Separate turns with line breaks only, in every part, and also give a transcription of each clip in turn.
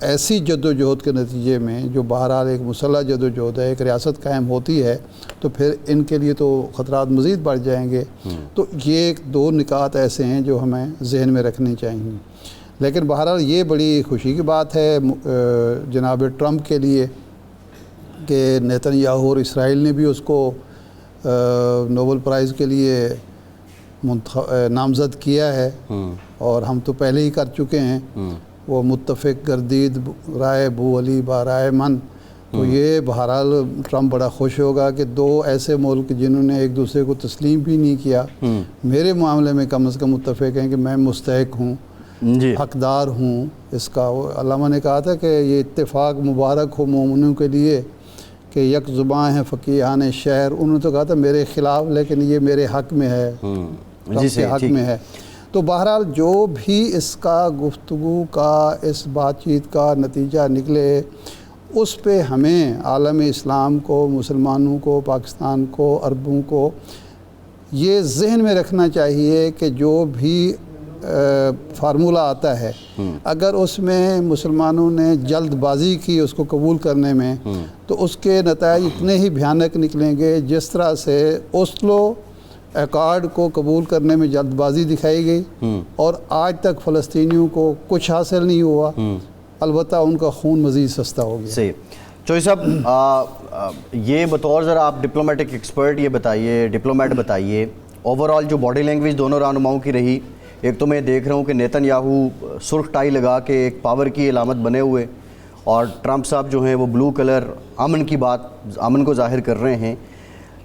ایسی جدوجہد کے نتیجے میں جو بہرحال ایک مسلح جدوجہد ہے، ایک ریاست قائم ہوتی ہے تو پھر ان کے لیے تو خطرات مزید بڑھ جائیں گے. تو یہ دو نکات ایسے ہیں جو ہمیں ذہن میں رکھنے چاہیے. لیکن بہرحال یہ بڑی خوشی کی بات ہے جناب ٹرمپ کے لیے کہ نیتن یاہو اور اسرائیل نے بھی اس کو نوبل پرائز کے لیے نامزد کیا ہے، اور ہم تو پہلے ہی کر چکے ہیں. وہ متفق گردید رائے بو علی با رائے من. تو یہ بہرحال ٹرمپ بڑا خوش ہوگا کہ دو ایسے ملک جنہوں نے ایک دوسرے کو تسلیم بھی نہیں کیا میرے معاملے میں کم از کم متفق ہیں کہ میں مستحق ہوں، حقدار ہوں اس کا. علامہ نے کہا تھا کہ یہ اتفاق مبارک ہو مومنوں کے لیے کہ یک زباں ہیں فقیہان شہر. انہوں نے تو کہا تھا میرے خلاف، لیکن یہ میرے حق میں ہے، ٹرمپ کے حق میں ہے. تو بہرحال جو بھی اس کا گفتگو کا، اس بات چیت کا نتیجہ نکلے، اس پہ ہمیں عالم اسلام کو، مسلمانوں کو، پاکستان کو، عربوں کو یہ ذہن میں رکھنا چاہیے کہ جو بھی فارمولہ آتا ہے، اگر اس میں مسلمانوں نے جلد بازی کی اس کو قبول کرنے میں، تو اس کے نتائج اتنے ہی بھیانک نکلیں گے جس طرح سے اوسلو ایکارڈ کو قبول کرنے میں جلد بازی دکھائی گئی اور آج تک فلسطینیوں کو کچھ حاصل نہیں ہوا، البتہ ان کا خون مزید سستا ہو گیا.
صحیح. چوہی صاحب، یہ بطور ذرا آپ ڈپلومیٹک ایکسپرٹ یہ بتائیے، ڈپلومیٹ بتائیے، اوورآل جو باڈی لینگویج دونوں رہنماؤں کی رہی. ایک تو میں دیکھ رہا ہوں کہ نیتن یاہو سرخ ٹائی لگا کے ایک پاور کی علامت بنے ہوئے، اور ٹرمپ صاحب جو ہیں وہ بلو کلر، امن کی بات، امن کو ظاہر کر رہے ہیں.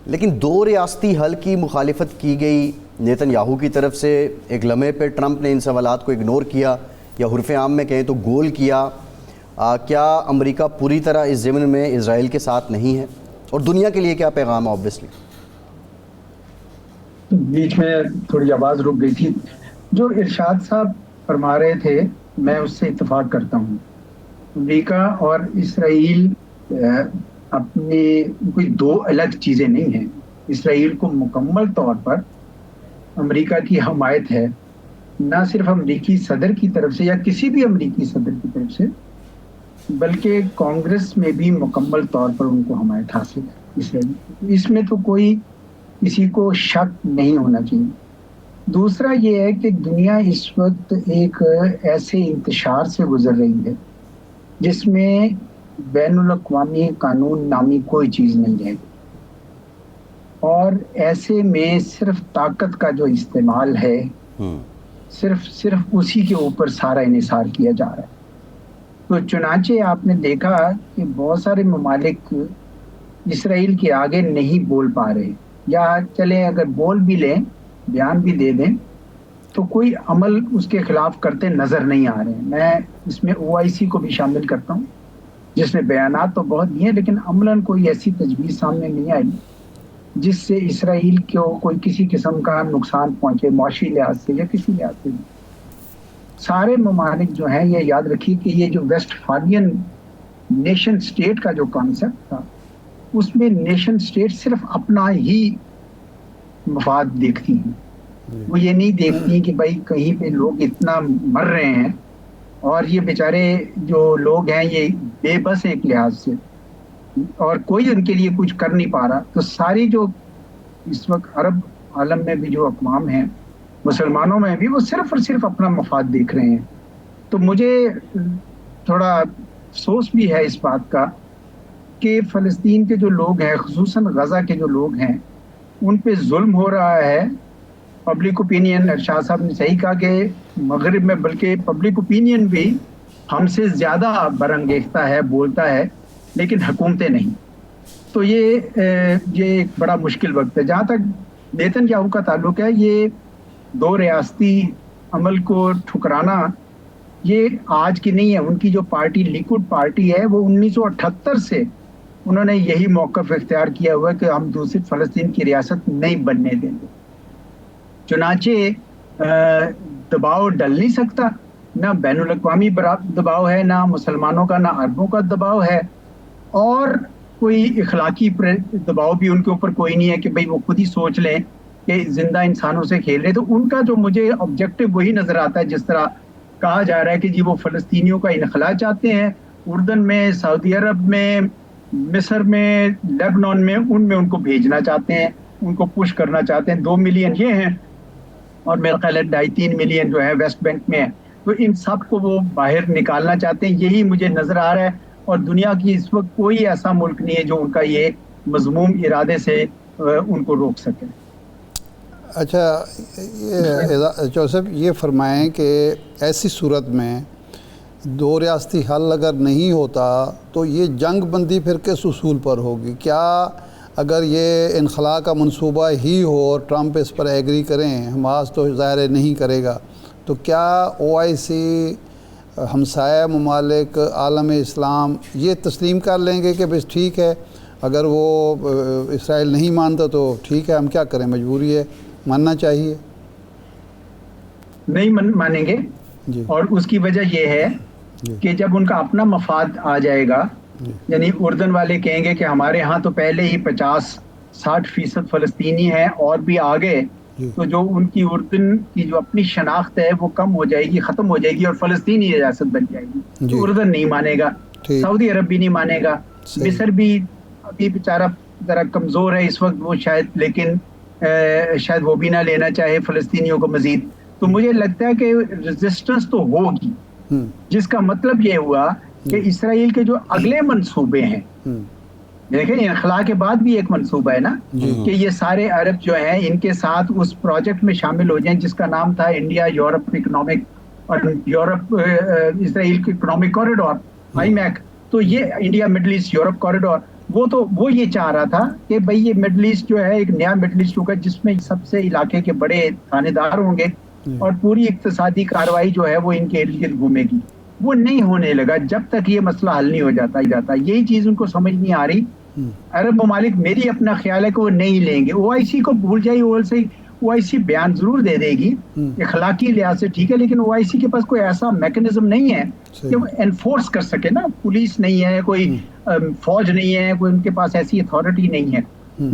لیکن دو ریاستی حل کی مخالفت کی گئی نیتن یاہو کی طرف سے. ایک لمحے پہ ٹرمپ نے ان سوالات کو اگنور کیا، یا حرف عام میں کہیں تو گول کیا. کیا امریکہ پوری طرح اس ضمن میں اسرائیل کے ساتھ نہیں ہے؟ اور دنیا کے لیے کیا پیغام ہے؟ آبویسلی
بیچ میں تھوڑی آواز رک گئی تھی. جو ارشاد صاحب فرما رہے تھے میں اس سے اتفاق کرتا ہوں. امریکہ اور اسرائیل اپنے کوئی دو الگ چیزیں نہیں ہیں. اسرائیل کو مکمل طور پر امریکہ کی حمایت ہے، نہ صرف امریکی صدر کی طرف سے یا کسی بھی امریکی صدر کی طرف سے، بلکہ کانگریس میں بھی مکمل طور پر ان کو حمایت حاصل ہے اسرائیل. اس میں تو کوئی کسی کو شک نہیں ہونا چاہیے. دوسرا یہ ہے کہ دنیا اس وقت ایک ایسے انتشار سے گزر رہی ہے جس میں بین الاقوامی قانون نامی کوئی چیز نہیں رہے گی، اور ایسے میں صرف طاقت کا جو استعمال ہے صرف اسی کے اوپر سارا انحصار کیا جا رہا ہے. تو چنانچہ آپ نے دیکھا کہ بہت سارے ممالک اسرائیل کے آگے نہیں بول پا رہے، یا چلیں اگر بول بھی لیں، بیان بھی دے دیں، تو کوئی عمل اس کے خلاف کرتے نظر نہیں آ رہے ہیں. میں اس میں OIC کو بھی شامل کرتا ہوں، جس میں بیانات تو بہت ہی ہیں لیکن عملاً کوئی ایسی تجویز سامنے نہیں آئی جس سے اسرائیل کو کوئی کسی قسم کا نقصان پہنچے، معاشی لحاظ سے یا کسی لحاظ سے. سارے ممالک جو ہیں یہ یاد رکھیے کہ یہ جو ویسٹ فالین نیشن سٹیٹ کا جو کانسیپٹ تھا، اس میں نیشن سٹیٹ صرف اپنا ہی مفاد دیکھتی ہیں. وہ یہ نہیں دیکھتی کہ بھائی کہیں پہ لوگ اتنا مر رہے ہیں اور یہ بیچارے جو لوگ ہیں یہ بے بس ہیں ایک لحاظ سے، اور کوئی ان کے لیے کچھ کر نہیں پا رہا. تو ساری جو اس وقت عرب عالم میں بھی جو اقوام ہیں، مسلمانوں میں بھی، وہ صرف اور صرف اپنا مفاد دیکھ رہے ہیں. تو مجھے تھوڑا افسوس بھی ہے اس بات کا کہ فلسطین کے جو لوگ ہیں، خصوصاً غزہ کے جو لوگ ہیں، ان پہ ظلم ہو رہا ہے. پبلک اوپینین، ارشاد صاحب نے صحیح کہا کہ مغرب میں بلکہ پبلک اوپینین بھی ہم سے زیادہ برانگیختہ ہے، بولتا ہے، لیکن حکومتیں نہیں. تو یہ ایک بڑا مشکل وقت ہے. جہاں تک نیتن یاہو کا تعلق ہے، یہ دو ریاستی عمل کو ٹھکرانا یہ آج کی نہیں ہے. ان کی جو پارٹی لیکوڈ پارٹی ہے وہ 1978 سے انہوں نے یہی موقف اختیار کیا ہوا ہے کہ ہم دوسری فلسطین کی ریاست نہیں بننے دیں گے. چنانچہ دباؤ ڈل نہیں سکتا، نہ بین الاقوامی دباؤ ہے، نہ مسلمانوں کا، نہ عربوں کا دباؤ ہے، اور کوئی اخلاقی دباؤ بھی ان کے اوپر کوئی نہیں ہے کہ بھئی وہ خود ہی سوچ لیں کہ زندہ انسانوں سے کھیل رہے. تو ان کا جو مجھے آبجیکٹو وہی نظر آتا ہے جس طرح کہا جا رہا ہے کہ جی وہ فلسطینیوں کا انخلا چاہتے ہیں، اردن میں، سعودی عرب میں، مصر میں، لیبنان میں، ان میں ان کو بھیجنا چاہتے ہیں، ان کو پش کرنا چاہتے ہیں. 2 ملین یہ ہیں اور میرا خیال ہے 2.5-3 ملین جو ہے ویسٹ بینک میں ہے. تو ان سب کو وہ باہر نکالنا چاہتے ہیں. یہی مجھے نظر آ رہا ہے، اور دنیا کی اس وقت کوئی ایسا ملک نہیں ہے جو ان کا یہ مذموم ارادے سے ان کو روک سکے.
اچھا، جوزف یہ فرمائیں کہ ایسی صورت میں 2 ریاستی حل اگر نہیں ہوتا تو یہ جنگ بندی پھر کس اصول پر ہوگی؟ کیا اگر یہ انخلا کا منصوبہ ہی ہو اور ٹرمپ اس پر ایگری کریں، حماس تو ظاہر نہیں کرے گا، تو کیا OIC، ہمسایہ ممالک، عالم اسلام یہ تسلیم کر لیں گے کہ بس ٹھیک ہے، اگر وہ اسرائیل نہیں مانتا تو ٹھیک ہے، ہم کیا کریں، مجبوری ہے، ماننا چاہیے؟
نہیں مانیں گے.
جی
اور اس کی وجہ یہ ہے
جی
کہ جب ان کا اپنا مفاد آ جائے گا،
جی
یعنی اردن والے کہیں گے کہ ہمارے ہاں تو پہلے ہی 50-60% فلسطینی ہیں اور بھی آگے،
جی
تو جو ان کی اردن کی جو اپنی شناخت ہے وہ کم ہو جائے گی، ختم ہو جائے گی، اور فلسطینی ریاست بن جائے گی.
جی
تو اردن نہیں مانے گا،
ٹھیک،
سعودی عرب بھی نہیں مانے گا،
صحیح،
مصر بھی ابھی بیچارہ ذرا کمزور ہے اس وقت وہ شاید، لیکن شاید وہ بھی نہ لینا چاہے فلسطینیوں کو مزید. تو مجھے لگتا ہے کہ ریزسٹنس تو ہوگی،
ہوں
جس کا مطلب یہ ہوا کہ اسرائیل کے جو اگلے منصوبے ہیں،
ہوں
دیکھیں انخلا کے بعد بھی ایک منصوبہ ہے نا،
جی
کہ یہ سارے عرب جو ہیں ان کے ساتھ اس پروجیکٹ میں شامل ہو جائیں جس کا نام تھا انڈیا یورپ اکنامک اور یورپ اسرائیل کے اکنامک کوریڈور IMEC. تو یہ India Middle East Europe corridor, وہ یہ چاہ رہا تھا کہ بھئی یہ مڈل ایسٹ جو ہے ایک نیا مڈل ایسٹ ہوگا جس میں سب سے علاقے کے بڑے تھانے دار ہوں گے اور پوری اقتصادی کارروائی جو ہے وہ ان کے ارد گرد گھومے گی. وہ نہیں ہونے لگا جب تک یہ مسئلہ حل نہیں ہو جاتا. یہی چیز ان کو سمجھ نہیں آ رہی. عرب ممالک، میری اپنا خیال ہے کہ وہ نہیں لیں گے. OIC کو بھول جائیے، OIC بیان ضرور دے دے گی اخلاقی لحاظ سے، ٹھیک ہے، لیکن OIC کے پاس کوئی ایسا میکنزم نہیں ہے کہ وہ انفورس کر سکے نا. پولیس نہیں ہے، کوئی فوج نہیں ہے، کوئی ان کے پاس ایسی اتھارٹی نہیں ہے.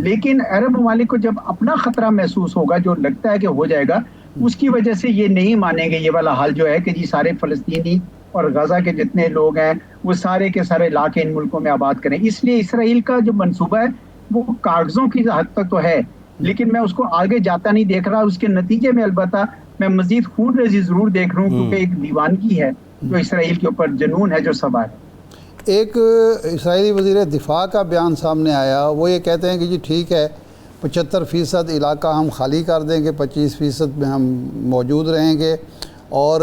لیکن عرب ممالک کو جب اپنا خطرہ محسوس ہوگا، جو لگتا ہے کہ ہو جائے گا، اس کی وجہ سے یہ نہیں مانیں گے یہ والا حل جو ہے کہ جی سارے فلسطینی اور غزہ کے جتنے لوگ ہیں وہ سارے کے سارے لا کے ان ملکوں میں آباد کریں. اس لیے اسرائیل کا جو منصوبہ ہے وہ کاغذوں کی حد تک تو ہے، لیکن میں اس کو آگے جاتا نہیں دیکھ رہا. اس کے نتیجے میں البتہ میں مزید خون ریزی ضرور دیکھ رہا ہوں، کیونکہ ایک دیوانگی ہے جو اسرائیل کے اوپر، جنون ہے جو سوار ہے.
ایک اسرائیلی وزیر دفاع کا بیان سامنے آیا، وہ یہ کہتے ہیں کہ جی ٹھیک ہے 75% علاقہ ہم خالی کر دیں گے، 25% میں ہم موجود رہیں گے. اور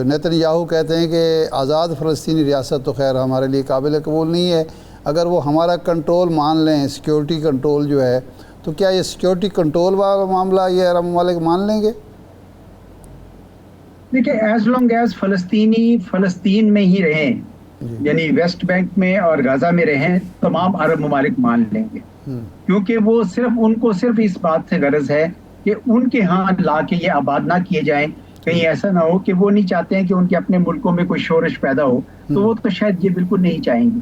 نیتن یاہو کہتے ہیں کہ آزاد فلسطینی ریاست تو خیر ہمارے لیے قابل قبول نہیں ہے، اگر وہ ہمارا کنٹرول مان لیں، سیکیورٹی کنٹرول جو ہے، تو کیا یہ سیکیورٹی کنٹرول والا معاملہ یہ عرب ممالک مان لیں گے؟
دیکھیں ایز لانگ ایز فلسطینی فلسطین میں ہی رہیں، یعنی ویسٹ بینک میں اور غزہ میں رہیں، تمام عرب ممالک مان لیں گے، کیونکہ وہ ان کو صرف اس بات سے غرض ہے کہ ان کے ہاں لا کے یہ آباد نہ کیے جائیں. کہیں ایسا نہ ہو کہ وہ نہیں چاہتے ہیں کہ ان کے اپنے ملکوں میں کوئی شورش پیدا ہو، تو وہ تو شاید یہ بالکل نہیں چاہیں گے.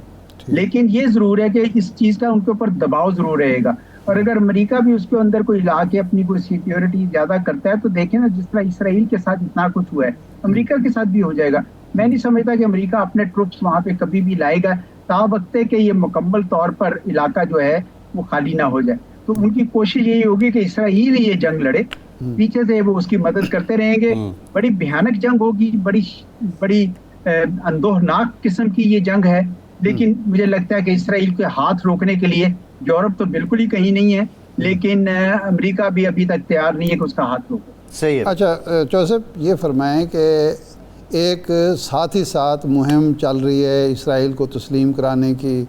لیکن یہ ضرور ہے کہ اس چیز کا ان کے اوپر دباؤ ضرور رہے گا. اور اگر امریکہ بھی اس کے اندر کوئی لا کے اپنی کوئی سیکیورٹی زیادہ کرتا ہے، تو دیکھیں نا جس طرح اسرائیل کے ساتھ اتنا کچھ ہوا ہے، امریکہ کے ساتھ بھی ہو جائے گا. میں نہیں سمجھتا کہ امریکہ اپنے ٹروپس وہاں پہ کبھی بھی لائے گا تا وقت کہ یہ مکمل طور پر علاقہ جو ہے وہ خالی نہ ہو جائے. تو ان کی کوشش یہی ہوگی کہ اسرائیل یہ جنگ لڑے، پیچھے سے وہ اس کی مدد کرتے رہیں گے. بڑی بھیانک جنگ ہوگی، بڑی اندوہناک قسم کی یہ جنگ ہے. لیکن مجھے لگتا ہے کہ اسرائیل کے ہاتھ روکنے کے لیے یورپ تو بالکل ہی کہیں نہیں ہے، لیکن امریکہ بھی ابھی تک تیار نہیں ہے کہ اس کا ہاتھ روکے.
صحیح ہے.
اچھا جوزف، یہ فرمائیں کہ ایک ساتھ ہی ساتھ مہم چل رہی ہے اسرائیل کو تسلیم کرانے کی،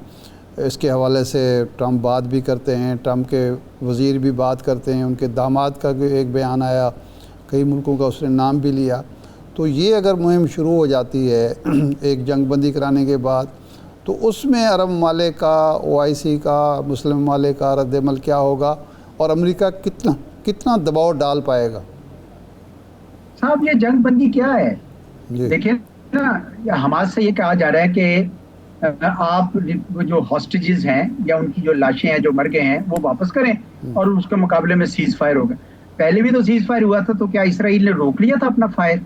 اس کے حوالے سے ٹرمپ بات بھی کرتے ہیں، ٹرمپ کے وزیر بھی بات کرتے ہیں، ان کے داماد کا ایک بیان آیا، کئی ملکوں کا اس نے نام بھی لیا. تو یہ اگر مہم شروع ہو جاتی ہے ایک جنگ بندی کرانے کے بعد، تو اس میں عرب ممالک کا، OIC کا، مسلم ممالک کا رد عمل کیا ہوگا، اور امریکہ کتنا دباؤ ڈال پائے گا؟
صاحب یہ جنگ بندی کیا ہے؟ دیکھیں نا، حماس سے یہ کہا جا رہا ہے کہ آپ جو ہاسٹیجز ہیں یا ان کی جو لاشیں ہیں جو مر گئے ہیں وہ واپس کریں، اور اس کے مقابلے میں سیز فائر ہوگا. پہلے بھی تو سیز فائر ہوا تھا، تو کیا اسرائیل نے روک لیا تھا اپنا فائر؟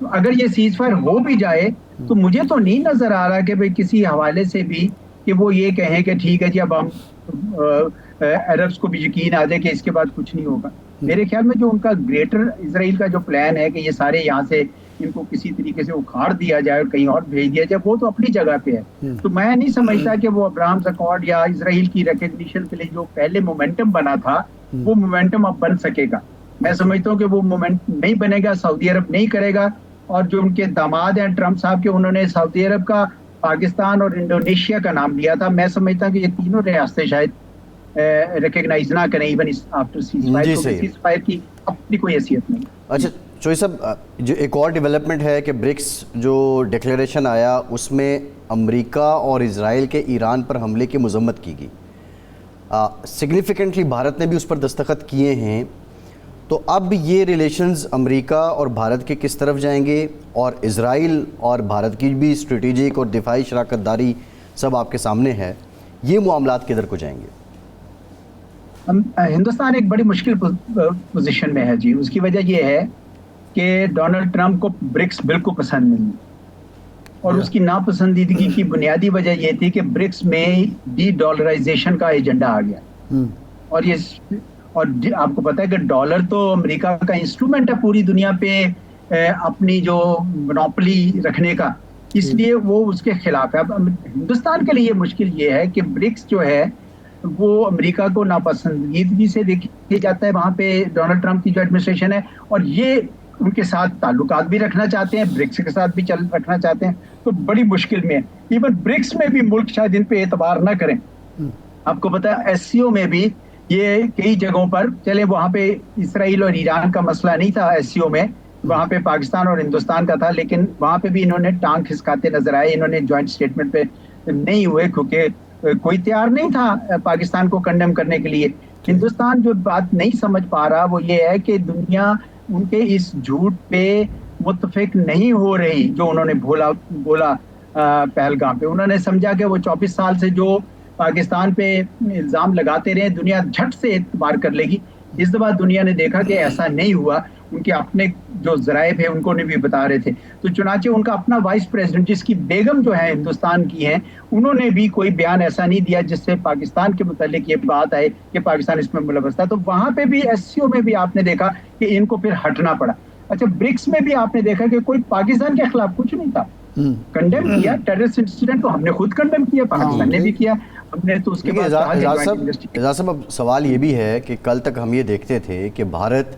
تو اگر یہ سیز فائر ہو بھی جائے تو مجھے تو نہیں نظر آ رہا کہ بھئی کسی حوالے سے بھی کہ وہ یہ کہیں کہ ٹھیک ہے جی اب ہم عربس کو بھی یقین آ جائے کہ اس کے بعد کچھ نہیں ہوگا. میرے خیال میں جو ان کا گریٹر اسرائیل کا جو پلان ہے کہ یہ سارے یہاں سے ان کو کسی طریقے سے اکھاڑ دیا جائے اور کہیں اور بھیج دیا جائے, وہ تو اپنی جگہ پہ ہے. تو میں نہیں سمجھتا کہ وہ ابراہمز اکارڈ یا اسرائیل کی ریکگنیشن کے لیے جو پہلے مومنٹم بنا تھا وہ مومنٹم اب بن سکے گا. میں سمجھتا ہوں کہ وہ مومنٹم نہیں بنے گا, سعودی عرب نہیں کرے گا. اور جو ان کے داماد ہیں ٹرمپ صاحب کے, انہوں نے سعودی عرب کا, پاکستان اور انڈونیشیا کا نام لیا تھا. میں سمجھتا ہوں کہ یہ تینوں ریاستیں شاید ریکگنائز نہ کریں ایون آفٹر سیز فائر کی اپنی کوئی حیثیت نہیں.
اچھا چوئی صاحب, جو ایک اور ڈیولپمنٹ ہے کہ برکس جو ڈکلیریشن آیا اس میں امریکہ اور اسرائیل کے ایران پر حملے کی مذمت کی گئی. سگنیفیکنٹلی بھارت نے بھی اس پر دستخط کیے ہیں. تو اب یہ ریلیشنز امریکہ اور بھارت کے کس طرف جائیں گے, اور اسرائیل اور بھارت کی بھی اسٹریٹجک اور دفاعی شراکت داری سب آپ کے سامنے ہے, یہ معاملات کدھر کو جائیں گے؟
ہندوستان ایک بڑی مشکل پوزیشن میں ہے جی. اس کی وجہ یہ ہے کہ ڈونلڈ ٹرمپ کو برکس بالکل پسند نہیں, اور اس کی ناپسندیدگی کی بنیادی وجہ یہ تھی کہ برکس میں ڈی ڈالرائزیشن کا ایجنڈا آ گیا. اور آپ کو پتہ ہے کہ ڈالر تو امریکہ کا انسٹرومنٹ ہے پوری دنیا پہ اپنی جو مونوپلی رکھنے کا, اس لیے وہ اس کے خلاف ہے. اب ہندوستان کے لیے یہ مشکل یہ ہے کہ برکس جو ہے وہ امریکہ کو ناپسندیدگی سے دیکھا جاتا ہے وہاں پہ ڈونلڈ ٹرمپ کی جو ایڈمنسٹریشن ہے, اور یہ ان کے ساتھ تعلقات بھی رکھنا چاہتے ہیں, برکس کے ساتھ بھی رکھنا چاہتے ہیں. تو بڑی مشکل میں ہے. ایون برکس میں بھی ملک شاید ان پہ اعتبار نہ کریں. آپ کو پتہ ہے ایس سی او میں بھی یہ کئی جگہوں پر, چلے وہاں پہ اسرائیل اور ایران کا مسئلہ نہیں تھا ایس سی او میں, وہاں پہ پاکستان اور ہندوستان کا تھا, لیکن وہاں پہ بھی انہوں نے ٹانگ کھسکاتے نظر آئے. انہوں نے جوائنٹ اسٹیٹمنٹ پہ نہیں ہوئے کیونکہ کوئی تیار نہیں تھا پاکستان کو کنڈیم کرنے کے لیے. ہندوستان جو بات نہیں سمجھ پا رہا وہ یہ ہے کہ دنیا ان کے اس جھوٹ پہ متفق نہیں ہو رہی جو انہوں نے بولا پہلگام پہ. انہوں نے سمجھا کہ وہ 24 سال سے جو پاکستان پہ الزام لگاتے رہے دنیا جھٹ سے اعتبار کر لے گی. اس دفعہ دنیا نے دیکھا کہ ایسا نہیں ہوا. ان کے اپنے جو ذرائع ہیں ان کو نے بھی بتا رہے تھے. تو چنانچہ ان کا اپنا وائس پریزیڈنٹ جس کی بیگم جو ہے ہندوستان کی ہیں, انہوں نے بھی کوئی بیان ایسا نہیں دیا جس سے پاکستان کے متعلق یہ بات آئے کہ پاکستان اس میں ملوث تھا. تو وہاں پہ بھی ایس سی او میں بھی آپ نے دیکھا کہ ان کو پھر ہٹنا پڑا. اچھا برکس میں بھی آپ نے دیکھا کہ کوئی پاکستان کے خلاف کچھ نہیں تھا, کنڈیم کیا. ٹیررسٹ انسیڈنٹ تو ہم نے خود کنڈیم کیا, پاکستان نے بھی کیا. ہم نے تو اس کے بعد
اعجاز صاحب سوال یہ بھی ہے کہ کل تک ہم یہ دیکھتے تھے کہ بھارت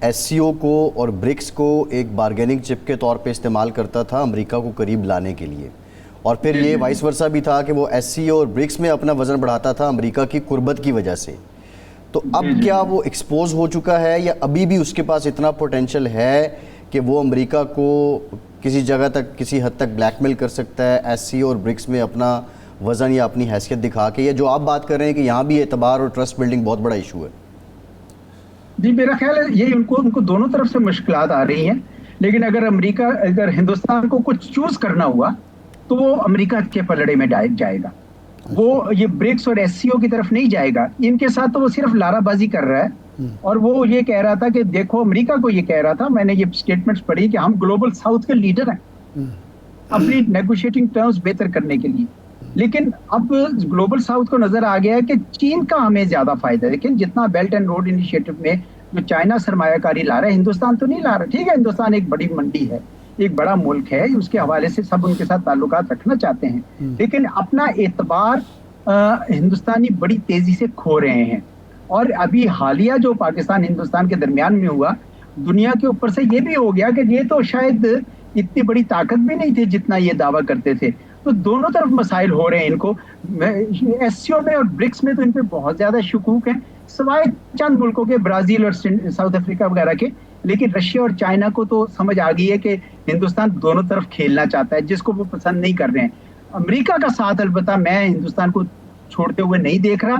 ایس سی او کو اور برکس کو ایک بارگیننگ چپ کے طور پہ استعمال کرتا تھا امریکہ کو قریب لانے کے لیے, اور پھر یہ وائس ورثہ بھی تھا کہ وہ ایس سی او اور برکس میں اپنا وزن بڑھاتا تھا امریکہ کی قربت کی وجہ سے. تو اب کیا وہ ایکسپوز ہو چکا ہے یا ابھی بھی اس کے پاس اتنا پوٹینشیل ہے کہ وہ امریکہ کو کسی جگہ تک کسی حد تک بلیک میل کر سکتا ہے ایس سی او اور برکس میں اپنا وزن یا اپنی حیثیت دکھا کے؟ یا جو آپ بات کر رہے ہیں کہ یہاں بھی اعتبار اور ٹرسٹ بلڈنگ بہت بڑا ایشو ہے؟
جی میرا خیال ہے یہ ان کو دونوں طرف سے مشکلات آ رہی ہیں. لیکن اگر ہندوستان کو کچھ چوز کرنا ہوا تو وہ امریکہ کے پلڑے میں جائے گا. وہ یہ برکس اور ایس سی او کی طرف نہیں جائے گا. ان کے ساتھ تو وہ صرف لارا بازی کر رہا ہے. اور وہ یہ کہہ رہا تھا کہ دیکھو, امریکہ کو یہ کہہ رہا تھا, میں نے یہ اسٹیٹمنٹس پڑھی کہ ہم گلوبل ساؤتھ کے لیڈر ہیں اپنی نیگوشیٹنگ ٹرمز بہتر کرنے کے لیے. لیکن اب گلوبل ساؤتھ کو نظر آ گیا ہے کہ چین کا ہمیں زیادہ فائدہ ہے. لیکن جتنا بیلٹ اینڈ روڈ انیشیٹو میں جو چائنا سرمایہ کاری لا رہا ہے, ہندوستان تو نہیں لا رہا. ٹھیک ہے, ہندوستان ایک بڑی منڈی ہے, ایک بڑا ملک ہے, اس کے حوالے سے سب ان کے ساتھ تعلقات رکھنا چاہتے ہیں, لیکن اپنا اعتبار ہندوستانی بڑی تیزی سے کھو رہے ہیں. اور ابھی حالیہ جو پاکستان ہندوستان کے درمیان میں ہوا, دنیا کے اوپر سے یہ بھی ہو گیا کہ یہ تو شاید اتنی بڑی طاقت بھی نہیں تھی جتنا یہ دعویٰ کرتے تھے. تو دونوں طرف مسائل ہو رہے ہیں ان کو. ایس سی او میں اور برکس میں تو ان پہ بہت زیادہ شکوک ہیں, سوائے چند ملکوں کے, برازیل اور ساؤتھ افریقہ وغیرہ کے. لیکن رشیا اور چائنا کو تو سمجھ آ گئی ہے کہ ہندوستان دونوں طرف کھیلنا چاہتا ہے, جس کو وہ پسند نہیں کر رہے ہیں. امریکہ کا ساتھ البتہ میں ہندوستان کو چھوڑتے ہوئے نہیں دیکھ رہا,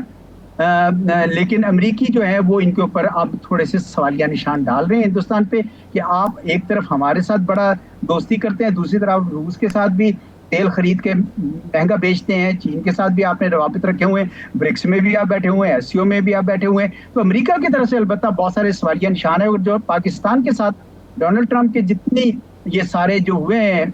لیکن امریکی جو ہے وہ ان کے اوپر اب تھوڑے سے سوالیہ نشان ڈال رہے ہیں ہندوستان پہ کہ آپ ایک طرف ہمارے ساتھ بڑا دوستی کرتے ہیں, دوسری طرف روس کے ساتھ بھی تیل خرید کے مہنگا بیچتے ہیں, چین کے ساتھ بھی آپ نے روابط رکھے ہوئے ہیں, برکس میں بھی آپ بیٹھے ہوئے ہیں, ایس سی او میں بھی آپ بیٹھے ہوئے ہیں. تو امریکہ کی طرف سے البتہ بہت سارے سوالیہ نشان ہیں. اور جو پاکستان کے ساتھ ڈونلڈ ٹرمپ کے جتنی یہ سارے جو ہوئے ہیں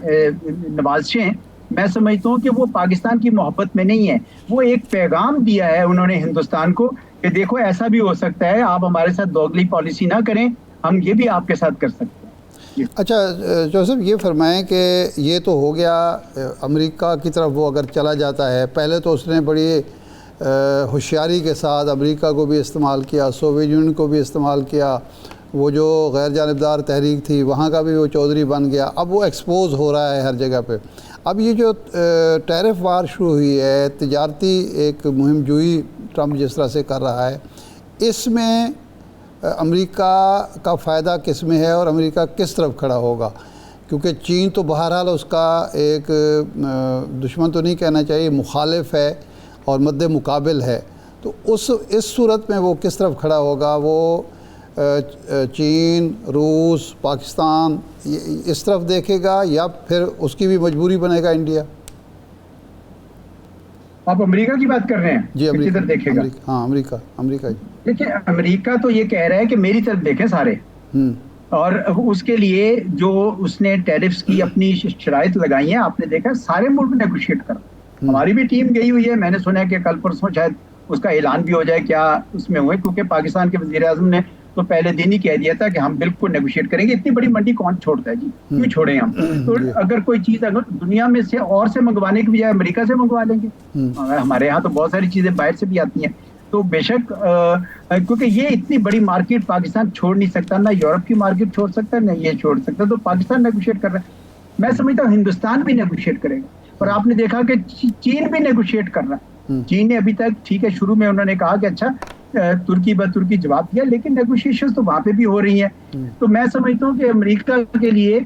نوازشیں ہیں، میں سمجھتا ہوں کہ وہ پاکستان کی محبت میں نہیں ہے، وہ ایک پیغام دیا ہے انہوں نے ہندوستان کو کہ دیکھو ایسا بھی ہو سکتا ہے، آپ ہمارے ساتھ دوگلی پالیسی نہ کریں، ہم یہ بھی آپ کے ساتھ کر سکتے ہیں۔
اچھا جوزف، یہ فرمائیں کہ یہ تو ہو گیا امریکہ کی طرف وہ اگر چلا جاتا ہے، پہلے تو اس نے بڑی ہوشیاری کے ساتھ امریکہ کو بھی استعمال کیا، سوویت یونین کو بھی استعمال کیا، وہ جو غیر جانبدار تحریک تھی وہاں کا بھی وہ چودھری بن گیا، اب وہ ایکسپوز ہو رہا ہے ہر جگہ پہ۔ اب یہ جو ٹیرف وار شروع ہوئی ہے، تجارتی ایک مہم جوئی ٹرمپ جس طرح سے کر رہا ہے، اس میں امریکہ کا فائدہ کس میں ہے اور امریکہ کس طرف کھڑا ہوگا؟ کیونکہ چین تو بہرحال اس کا ایک دشمن تو نہیں کہنا چاہیے، مخالف ہے اور مد مقابل ہے، تو اس صورت میں وہ کس طرف کھڑا ہوگا؟ وہ چین، روس، پاکستان اس طرف دیکھے گا یا پھر اس کی بھی مجبوری بنے گا انڈیا؟
آپ امریکہ کی بات کر رہے ہیں؟
جی امریکہ،
کدھر دیکھے گا؟
ہاں امریکہ جی۔
دیکھیں امریکہ تو یہ کہہ رہا ہے کہ میری طرف دیکھیں سارے، اور اس کے لیے جو اس نے ٹیرفز کی اپنی شرائط لگائی ہیں، آپ نے دیکھا سارے ملک نیگوشیٹ کر، ہماری بھی ٹیم گئی ہوئی ہے، میں نے سنا ہے کہ کل پرسوں شاید اس کا اعلان بھی ہو جائے، کیا اس میں ہوئے، کیونکہ پاکستان کے وزیر اعظم نے تو پہلے دن ہی کہہ دیا تھا کہ ہم بالکل نیگوشیٹ کریں گے، اتنی بڑی منڈی کون چھوڑتا ہے جی، کیوں چھوڑیں ہم؟ تو اگر کوئی چیز اگر دنیا میں سے اور سے منگوانے کی بجائے امریکہ سے منگوا لیں گے، ہمارے ہاں تو بہت ساری چیزیں باہر سے بھی آتی ہیں، تو بے شک کیونکہ یہ اتنی بڑی مارکیٹ پاکستان چھوڑ نہیں سکتا، نہ یورپ کی مارکیٹ چھوڑ سکتا ہے نہ یہ چھوڑ سکتا، تو پاکستان نیگوشیٹ کر رہا ہے، میں سمجھتا ہوں ہندوستان بھی نیگوشیٹ کرے گا، اور آپ نے دیکھا کہ چین بھی نیگوشیٹ کر رہا ہے، چین نے ابھی تک ٹھیک ہے شروع میں انہوں نے کہا کہ اچھا ترکی ترکی جواب دیا، لیکن نیگوشیشن تو وہاں پہ بھی ہو رہی ہیں، تو میں سمجھتا ہوں کہ امریکہ کے لیے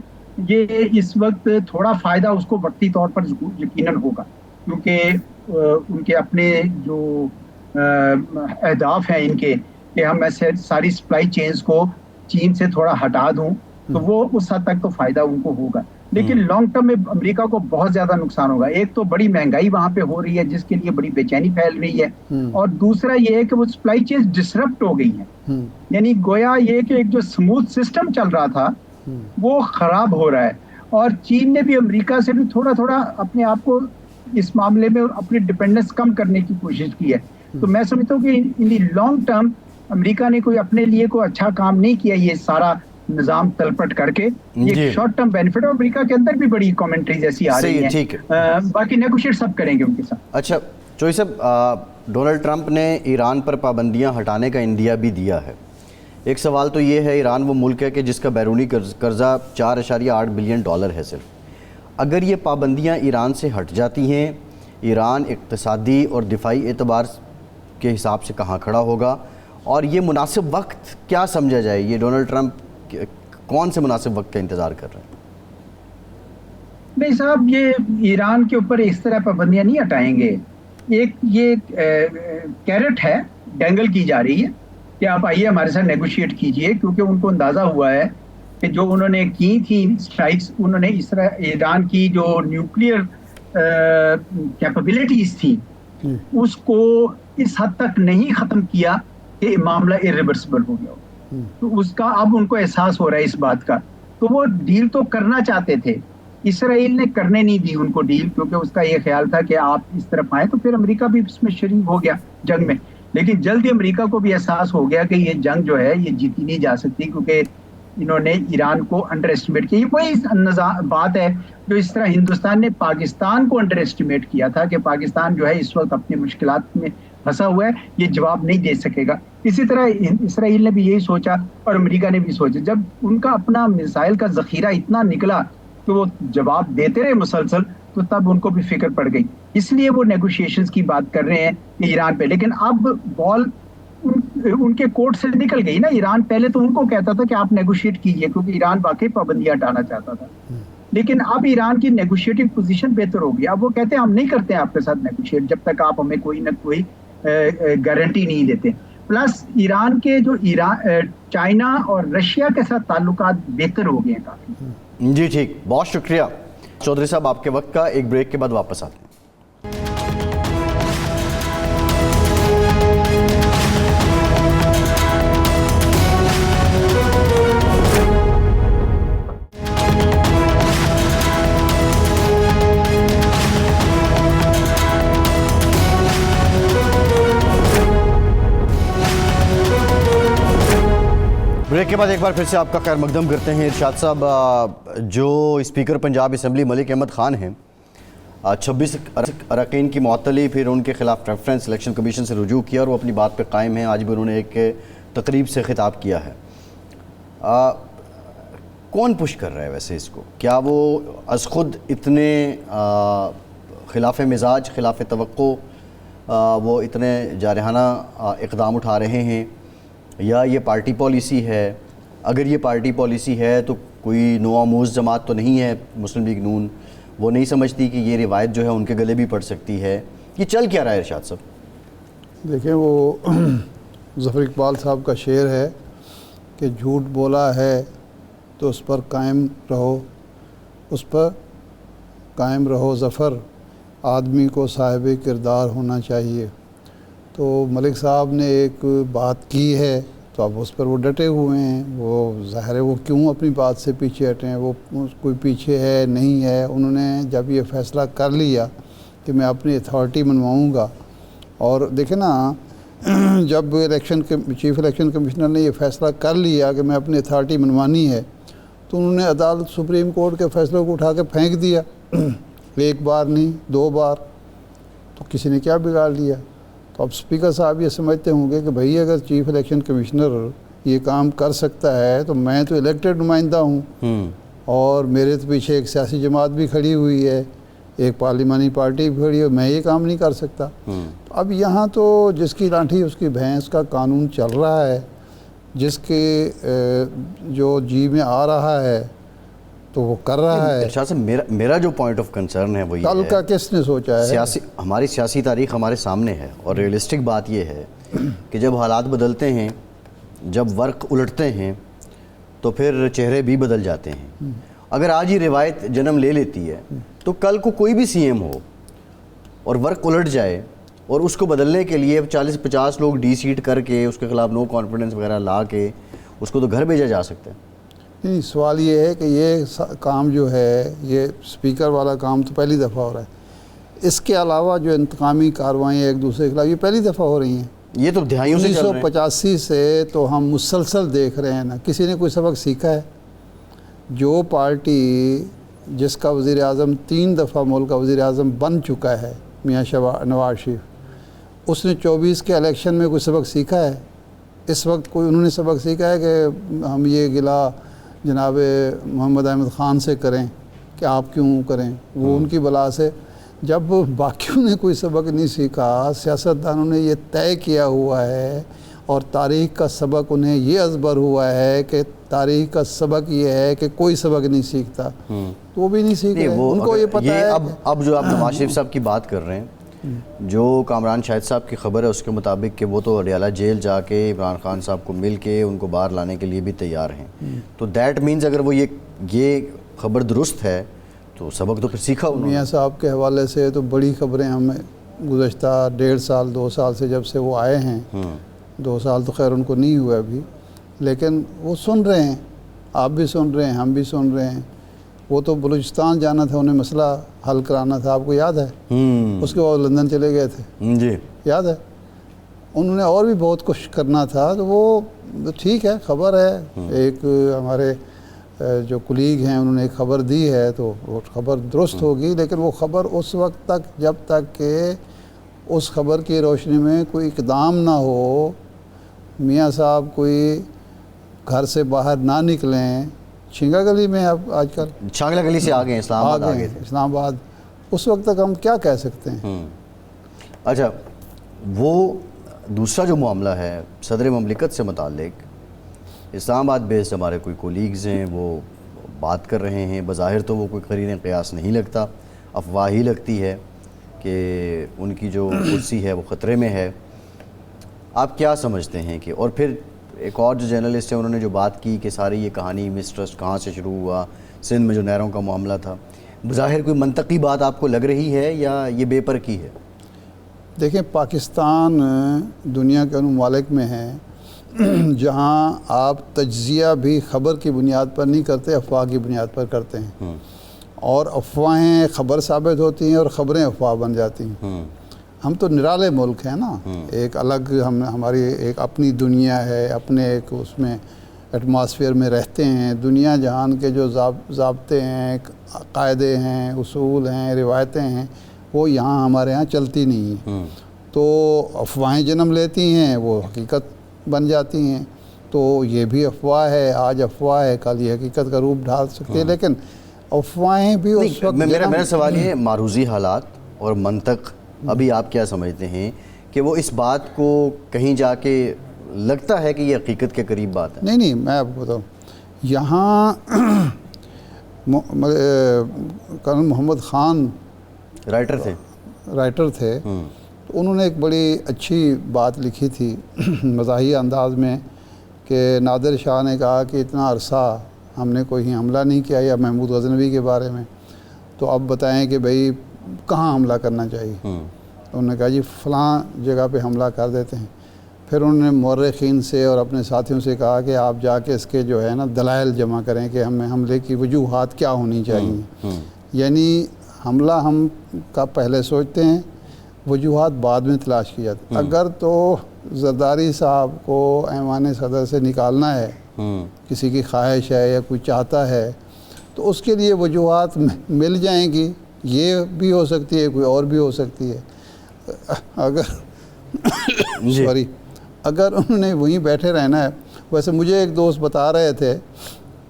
یہ اس وقت تھوڑا فائدہ اس کو وقتی طور پر یقیناً ہوگا، کیونکہ ان کے اپنے جو اہداف ہیں ان کے کہ ہم ایسے ساری سپلائی چینز کو چین سے تھوڑا ہٹا دوں، تو وہ اس حد تک تو فائدہ ان کو ہوگا، لیکن لانگ ٹرم میں امریکہ کو بہت زیادہ نقصان ہوگا۔ ایک تو بڑی مہنگائی وہاں پہ ہو رہی ہے جس کے لیے بڑی بے چینی پھیل رہی ہے، اور دوسرا یہ ہے کہ وہ سپلائی چینز ڈسرپٹ ہو گئی ہیں، یعنی گویا یہ کہ ایک جو سموتھ سسٹم چل رہا تھا وہ خراب ہو رہا ہے، اور چین نے بھی امریکہ سے بھی تھوڑا تھوڑا اپنے آپ کو اس معاملے میں اپنی ڈپینڈنس کم کرنے کی کوشش کی ہے، تو میں سمجھتا ہوں کہ ان دی لانگ ٹرم امریکہ نے کوئی اپنے لیے کوئی اچھا کام نہیں کیا یہ سارا نظام تلپٹ کر کے، یہ شارٹ ٹرم بینیفٹ ہے، امریکہ کے اندر بھی بڑی کامنٹریز ایسی آ رہی ہیں، باقی نیگوشیٹ سب کریں گے ان کے ساتھ۔
اچھا چوئی صاحب، ڈونلڈ ٹرمپ نے ایران پر پابندیاں ہٹانے کا انڈیا بھی دیا ہے، ایک سوال تو یہ ہے ایران وہ ملک ہے کہ جس کا بیرونی قرضہ $4.8 بلین ہے صرف، اگر یہ پابندیاں ایران سے ہٹ جاتی ہیں، ایران اقتصادی اور دفاعی اعتبار کے حساب سے کہاں کھڑا ہوگا، اور یہ مناسب وقت کیا سمجھا جائے؟ یہ ڈونلڈ ٹرمپ کون سے مناسب وقت کا انتظار کر رہے ہیں؟
نہیں صاحب، یہ ایران کے اوپر اس طرح پابندیاں نہیں ہٹائیں گے، ایک یہ کیرٹ ہے ڈینگل کی جا رہی ہے کہ آپ آئیے ہمارے ساتھ نیگوشیٹ کیجئے، کیونکہ ان کو اندازہ ہوا ہے کہ جو انہوں نے کی تھی اسٹرائکس، انہوں نے اس طرح ایران کی جو نیوکلیئر کیپیبلٹیز تھی اس کو اس حد تک نہیں ختم کیا کہ معاملہ irreversible ہو گیا ہو، تو اس کا اب ان کو احساس ہو رہا ہے اس بات کا، تو وہ ڈیل تو کرنا چاہتے تھے، اسرائیل نے کرنے نہیں دی ان کو ڈیل، کیونکہ اس کا یہ خیال تھا کہ آپ اس طرف آئیں تو پھر امریکہ بھی اس میں شریک ہو گیا جنگ میں، لیکن جلد ہی امریکہ کو بھی احساس ہو گیا کہ یہ جنگ جو ہے یہ جیتی نہیں جا سکتی، کیونکہ انہوں نے ایران کو انڈر ایسٹیمیٹ کیا، یہ وہی بات ہے جو اس طرح ہندوستان نے پاکستان کو انڈر ایسٹیمیٹ کیا تھا کہ پاکستان جو ہے اس وقت اپنی مشکلات میں پھنسا ہوا ہے، یہ جواب نہیں دے سکے گا، اسی طرح اسرائیل نے بھی یہی سوچا اور امریکہ نے بھی سوچا، جب ان کا اپنا میزائل کا ذخیرہ اتنا نکلا کہ وہ جواب دیتے رہے مسلسل، تو تب ان کو بھی فکر پڑ گئی، اس لیے وہ نیگوشیشنز کی بات کر رہے ہیں ایران پہ، لیکن اب بال ان کے کورٹ سے نکل گئی نا، ایران پہلے تو ان کو کہتا تھا کہ آپ نیگوشیٹ کیجئے، کیونکہ ایران واقعی پابندیاں ہٹانا چاہتا تھا، لیکن اب ایران کی نیگوشیٹنگ پوزیشن بہتر ہوگی، اب وہ کہتے ہیں ہم نہیں کرتے آپ کے ساتھ نیگوشیٹ جب تک آپ ہمیں کوئی نہ کوئی گارنٹی نہیں دیتے، پلس ایران کے جو چائنا اور رشیا کے ساتھ تعلقات بہتر ہو گئے ہیں کافی۔
جی ٹھیک، بہت شکریہ چودھری صاحب آپ کے وقت کا، ایک بریک کے بعد واپس آتے ہیں۔ بعد ایک بار پھر سے آپ کا خیر مقدم کرتے ہیں ارشاد صاحب. جو اسپیکر پنجاب اسمبلی ملک احمد خان ہیں 26 اراکین کی معطلی, پھر ان کے خلاف ریفرنس الیکشن کمیشن سے رجوع کیا اور وہ اپنی بات پہ قائم ہیں. آج بھی انہوں نے ایک تقریب سے خطاب کیا ہے. کون پش کر رہا ہے ویسے اس کو؟ کیا وہ از خود اتنے خلاف مزاج خلاف توقع وہ اتنے جارحانہ اقدام اٹھا رہے ہیں, یا یہ پارٹی پالیسی ہے؟ اگر یہ پارٹی پالیسی ہے تو کوئی نوآموز جماعت تو نہیں ہے مسلم لیگ نون, وہ نہیں سمجھتی کہ یہ روایت جو ہے ان کے گلے بھی پڑ سکتی ہے؟ یہ چل کیا رہا ہے ارشاد صاحب؟
دیکھیں, وہ ظفر اقبال صاحب کا شعر ہے کہ جھوٹ بولا ہے تو اس پر قائم رہو, اس پر قائم رہو ظفر, آدمی کو صاحب کردار ہونا چاہیے. تو ملک صاحب نے ایک بات کی ہے تو اب اس پر وہ ڈٹے ہوئے ہیں. وہ ظاہر ہے وہ کیوں اپنی بات سے پیچھے ہٹیں, وہ کوئی پیچھے ہے نہیں ہے. انہوں نے جب یہ فیصلہ کر لیا کہ میں اپنی اتھارٹی منواؤں گا, اور دیکھیں نا, جب چیف الیکشن کمشنر نے یہ فیصلہ کر لیا کہ میں اپنی اتھارٹی منوانی ہے, تو انہوں نے عدالت سپریم کورٹ کے فیصلوں کو اٹھا کے پھینک دیا. ایک بار نہیں 2 بار, تو کسی نے کیا بگاڑ لیا؟ تو اب اسپیکر صاحب یہ سمجھتے ہوں گے کہ بھئی اگر چیف الیکشن کمشنر یہ کام کر سکتا ہے تو میں تو الیکٹڈ نمائندہ ہوں, اور میرے تو پیچھے ایک سیاسی جماعت بھی کھڑی ہوئی ہے, ایک پارلیمانی پارٹی بھی کھڑی ہے, میں یہ کام نہیں کر سکتا. اب یہاں تو جس کی لاٹھی اس کی بھینس کا قانون چل رہا ہے, جس کے جو جی میں آ رہا ہے تو وہ کر رہا ہے.
ارشاد صاحب, میرا جو پوائنٹ آف کنسرن ہے وہ یہ
کل کا کس نے سوچا ہے؟
ہماری سیاسی تاریخ ہمارے سامنے ہے, اور ریئلسٹک بات یہ ہے کہ جب حالات بدلتے ہیں, جب ورق الٹتے ہیں, تو پھر چہرے بھی بدل جاتے ہیں. اگر آج یہ روایت جنم لے لیتی ہے تو کل کو کوئی بھی سی ایم ہو اور ورق الٹ جائے, اور اس کو بدلنے کے لیے 40-50 لوگ ڈی سیٹ کر کے اس کے خلاف نو کانفیڈنس وغیرہ لا کے اس کو تو گھر بھیجا جا سکتا ہے.
نہیں, سوال یہ ہے کہ یہ کام جو ہے, یہ اسپیکر والا کام تو پہلی دفعہ ہو رہا ہے. اس کے علاوہ جو انتقامی کارروائیں ایک دوسرے کے خلاف یہ پہلی دفعہ ہو رہی ہیں.
یہ تو دہائیوں سے چل رہے ہیں.
1985 سے تو ہم مسلسل دیکھ رہے ہیں نا, کسی نے کوئی سبق سیکھا ہے؟ جو پارٹی جس کا وزیر اعظم 3 دفعہ ملک کا وزیر اعظم بن چکا ہے, میاں نواز شریف, اس نے 24 کے الیکشن میں کوئی سبق سیکھا ہے؟ اس وقت کوئی انہوں نے سبق سیکھا ہے کہ ہم یہ گلہ جناب محمد احمد خان سے کریں کہ آپ کیوں کریں؟ وہ ان کی بلا سے. جب باقیوں نے کوئی سبق نہیں سیکھا, سیاستدانوں نے یہ طے کیا ہوا ہے, اور تاریخ کا سبق انہیں یہ ازبر ہوا ہے کہ تاریخ کا سبق یہ ہے کہ کوئی سبق نہیں سیکھتا, تو وہ بھی نہیں سیکھ رہے. ان کو یہ پتہ ہے.
اب جو آپ نواز شریف صاحب کی بات کر رہے ہیں, جو کامران شاہد صاحب کی خبر ہے اس کے مطابق کہ وہ تو اڈیالہ جیل جا کے عمران خان صاحب کو مل کے ان کو باہر لانے کے لیے بھی تیار ہیں, تو دیٹ مینز اگر وہ یہ خبر درست ہے تو سبق تو پھر سیکھا انہوں نے.
میاں صاحب کے حوالے سے تو بڑی خبریں ہمیں گزشتہ 1.5 سال 2 سال سے جب سے وہ آئے ہیں, 2 سال تو خیر ان کو نہیں ہوا ابھی, لیکن وہ سن رہے ہیں, آپ بھی سن رہے ہیں, ہم بھی سن رہے ہیں. وہ تو بلوچستان جانا تھا, انہیں مسئلہ حل کرانا تھا, آپ کو یاد ہے؟ اس کے بعد لندن چلے گئے تھے,
جی
یاد ہے؟ انہوں نے اور بھی بہت کچھ کرنا تھا. تو وہ ٹھیک ہے, خبر ہے, ایک ہمارے جو کلیگ ہیں انہوں نے ایک خبر دی ہے تو وہ خبر درست ہوگی, لیکن وہ خبر اس وقت تک, جب تک کہ اس خبر کی روشنی میں کوئی اقدام نہ ہو, میاں صاحب کوئی گھر سے باہر نہ نکلیں. چھنگا گلی میں اب آج کل
چھانگلا گلی سے آگے اسلام آباد آگے تھے.
اسلام آباد, اس وقت تک ہم کیا کہہ سکتے ہیں؟
اچھا, وہ دوسرا جو معاملہ ہے صدر مملکت سے متعلق, اسلام آباد بیسڈ ہمارے کوئی کولیگز ہیں, وہ بات کر رہے ہیں. بظاہر تو وہ کوئی قرین قیاس نہیں لگتا, افواہ ہی لگتی ہے کہ ان کی جو کرسی ہے وہ خطرے میں ہے. آپ کیا سمجھتے ہیں کہ, اور پھر ایک اور جو جرنلسٹ ہے انہوں نے جو بات کی کہ ساری یہ کہانی مسٹرسٹ کہاں سے شروع ہوا, سندھ میں جو نہروں کا معاملہ تھا, بظاہر کوئی منطقی بات آپ کو لگ رہی ہے یا یہ بے پر کی ہے؟
دیکھیں, پاکستان دنیا کے ان ممالک میں ہے جہاں آپ تجزیہ بھی خبر کی بنیاد پر نہیں کرتے, افواہ کی بنیاد پر کرتے ہیں, اور افواہیں خبر ثابت ہوتی ہیں اور خبریں افواہ بن جاتی ہیں. ہم تو نرالے ملک ہیں نا, ایک الگ ہماری ایک اپنی دنیا ہے, اپنے ایک اس میں ایٹماسفیئر میں رہتے ہیں، دنیا جہان کے جو ضابطے ہیں، قاعدے ہیں، اصول ہیں، روایتیں ہیں، وہ یہاں ہمارے ہاں چلتی نہیں ہیں۔ تو افواہیں جنم لیتی ہیں، وہ حقیقت بن جاتی ہیں۔ تو یہ بھی افواہ ہے، آج افواہ ہے، کل یہ حقیقت کا روپ ڈھال سکتی ہے، لیکن افواہیں بھی اس وقت
میرا سوال یہ ہے، معروضی حالات اور منطق، ابھی آپ کیا سمجھتے ہیں کہ وہ اس بات کو کہیں جا کے لگتا ہے کہ یہ حقیقت کے قریب بات ہے؟
نہیں، میں آپ کو بتاؤں، یہاں کرنل محمد خان رائٹر تھے، تو انہوں نے ایک بڑی اچھی بات لکھی تھی مزاحیہ انداز میں، کہ نادر شاہ نے کہا کہ اتنا عرصہ ہم نے کوئی حملہ نہیں کیا، یا محمود غزنوی کے بارے میں، تو اب بتائیں کہ بھئی کہاں حملہ کرنا چاہیے؟ انہوں نے کہا جی فلاں جگہ پہ حملہ کر دیتے ہیں۔ پھر انہوں نے مورخین سے اور اپنے ساتھیوں سے کہا کہ آپ جا کے اس کے جو ہے نا دلائل جمع کریں کہ ہمیں حملے کی وجوہات کیا ہونی چاہیے۔ یعنی حملہ ہم کا پہلے سوچتے ہیں، وجوہات بعد میں تلاش کی جاتی۔ اگر تو زرداری صاحب کو ایوان صدر سے نکالنا ہے، کسی کی خواہش ہے یا کوئی چاہتا ہے، تو اس کے لیے وجوہات مل جائیں گی، یہ بھی ہو سکتی ہے، کوئی اور بھی ہو سکتی ہے۔ اگر انہوں نے وہیں بیٹھے رہنا ہے، ویسے مجھے ایک دوست بتا رہے تھے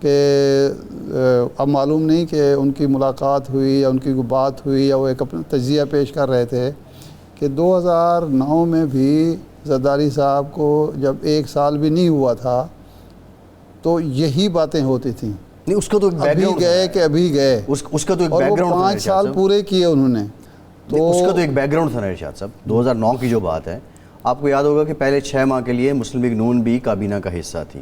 کہ اب معلوم نہیں کہ ان کی ملاقات ہوئی یا ان کی بات ہوئی، یا وہ ایک اپنا تجزیہ پیش کر رہے تھے کہ 2009 میں بھی زرداری صاحب کو جب 1 سال بھی نہیں ہوا تھا تو یہی باتیں ہوتی تھیں،
نہیں اس کا تو
ابھی گئے کہ ابھی گئے،
اس کا تو ایک
اور
بیک
وہ
گراؤنڈ
5 سال پورے کیے انہوں نے۔
تو اس کا تو ایک بیک گراؤنڈ تھا نا ارشاد صاحب۔ 2009 کی جو بات ہے، آپ کو یاد ہوگا کہ پہلے 6 ماہ کے لیے مسلم لیگ نون بھی کابینہ کا حصہ تھی،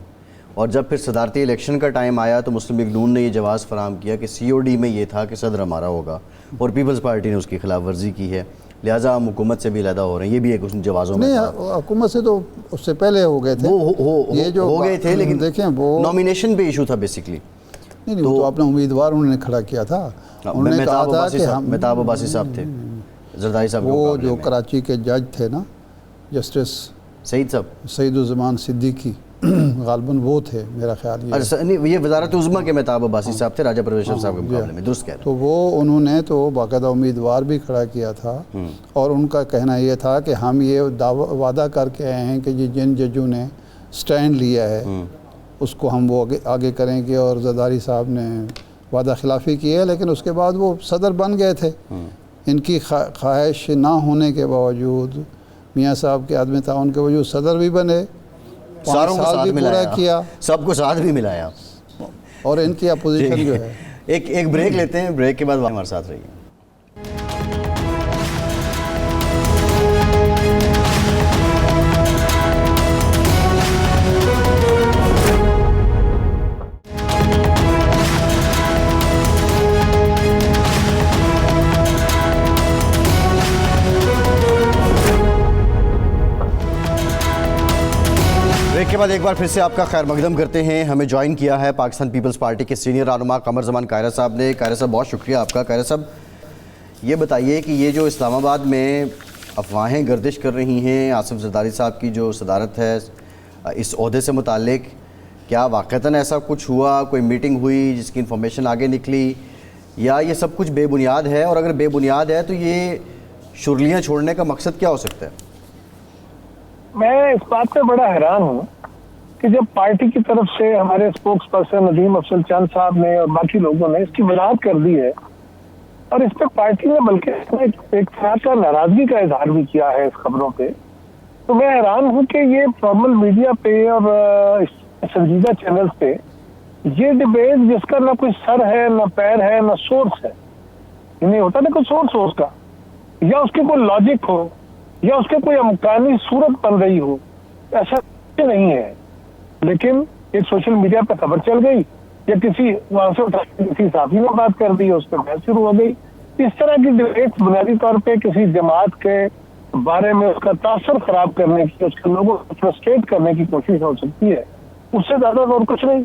اور جب پھر صدارتی الیکشن کا ٹائم آیا تو مسلم لیگ نون نے یہ جواز فراہم کیا کہ COD میں یہ تھا کہ صدر ہمارا ہوگا، اور پیپلز پارٹی نے اس کی خلاف ورزی کی ہے، لہٰذا ہم حکومت سے بھی علیحدہ ہو رہے ہیں۔ یہ بھی ایک اس جوازوں میں تھا۔
حکومت سے تو اس سے پہلے ہو گئے تھے،
یہ جو ہو گئے تھے، لیکن
دیکھیں وہ
نومینیشن پہ ایشو تھا بیسکلی۔
نہیں وہ تو اپنا امیدوار انہوں نے کھڑا کیا تھا، انہوں نے کہا تھا کہ ہم،
مہتاب عباسی صاحب تھے زرداری صاحب،
وہ جو کراچی کے جج تھے نا، جسٹس سعید الزمان صدیقی، غالباً وہ تھے میرا خیال۔
یہ وزارت عظمیٰ کے مہتاب عباسی صاحب تھے راجہ پرویز صاحب کے مقابلے میں، درست کہہ رہے ہیں۔
تو وہ انہوں نے تو باقاعدہ امیدوار بھی کھڑا کیا تھا، اور ان کا کہنا یہ تھا کہ ہم یہ وعدہ کر کے آئے ہیں کہ جن ججوں نے سٹینڈ لیا ہے اس کو ہم وہ آگے کریں گے، اور زرداری صاحب نے وعدہ خلافی کی ہے، لیکن اس کے بعد وہ صدر بن گئے تھے۔ ان کی خواہش نہ ہونے کے باوجود، میاں صاحب کے عدم تعاون کے باوجود صدر بھی بنے، 5 سال بھی پورا کیا،
سب کو ساتھ بھی ملایا،
اور ان کی اپوزیشن جو ہے۔
ایک بریک لیتے ہیں، بریک کے بعد ہمارے ساتھ رہیے۔ بریک کے بعد ایک بار پھر سے آپ کا خیر مقدم کرتے ہیں۔ ہمیں جوائن کیا ہے پاکستان پیپلز پارٹی کے سینئر رہنما قمر زمان قاہرہ صاحب نے۔ قاہرہ صاحب بہت شکریہ آپ کا۔ قاہرہ صاحب یہ بتائیے کہ یہ جو اسلام آباد میں افواہیں گردش کر رہی ہیں آصف زرداری صاحب کی جو صدارت ہے اس عہدے سے متعلق، کیا واقعتاً ایسا کچھ ہوا، کوئی میٹنگ ہوئی جس کی انفارمیشن آگے نکلی، یا یہ سب کچھ بے بنیاد ہے؟ اور اگر بے بنیاد ہے تو یہ شرلیاں چھوڑنے کا مقصد کیا ہو سکتا ہے؟
میں اس بات پہ بڑا حیران ہوں کہ جب پارٹی کی طرف سے ہمارے اسپوکس پرسن ندیم افضل چند صاحب نے اور باقی لوگوں نے اس کی وضاحت کر دی ہے، اور اس پہ پارٹی نے بلکہ ایک طرح کا ناراضگی کا اظہار بھی کیا ہے اس خبروں پہ، تو میں حیران ہوں کہ یہ فارمل میڈیا پہ اور سنجیدہ چینلز پہ یہ ڈبیٹ جس کا نہ کوئی سر ہے، نہ پیر ہے، نہ سورس ہے، نہیں ہوتا نا کوئی سورس ہو اس کا، یا اس کی کوئی لاجک ہو، یا اس کے کوئی امکانی صورت بن رہی ہو، ایسا نہیں ہے، لیکن ایک سوشل میڈیا پہ خبر چل گئی، یا کسی وہاں سے اٹھا کسی صحافی نے بات کر دی، اس پہ بحث شروع ہو گئی۔ اس طرح کی ڈبیٹ بنیادی طور پہ کسی جماعت کے بارے میں اس کا تاثر خراب کرنے کی، اس کے لوگوں کو فرسٹریٹ کرنے کی کوشش ہو سکتی ہے، اس سے زیادہ اور کچھ نہیں۔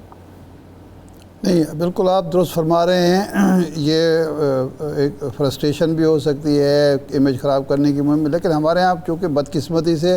نہیں بالکل آپ درست فرما رہے ہیں، یہ ایک فرسٹریشن بھی ہو سکتی ہے، امیج خراب کرنے کی مہم، لیکن ہمارے یہاں چونکہ بدقسمتی سے